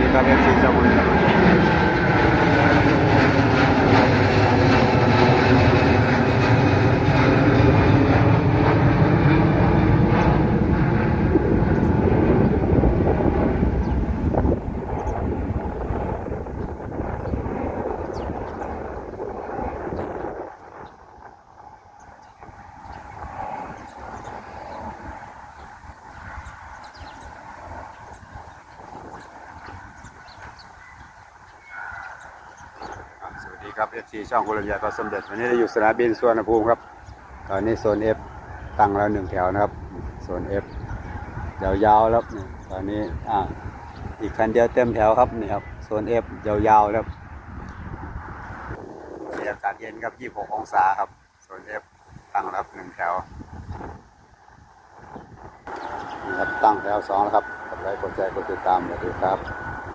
ดีครับเอฟซีช่องคนครับสวัสดีครับเอฟซีช่องคนละยาก็สมเด็จวันนี้เราอยู่สนามบินสุวรรณภูมิครับตอนนี้โซน F ตั้งแล้ว1 แถวนะครับโซน F ยาวๆแล้วนี่ตอนนี้อีกคันเดียวเต็มแถวครับนี่ครับโซน F ยาวๆแล้วบรรยากาศเย็นครับ26 องศาครับโซน F ตั้งแล้วครับ1 แถวนี่ครับตั้งแถว2แล้วครับกดไลค์กดแชร์กดติดตามสวัสดีครับ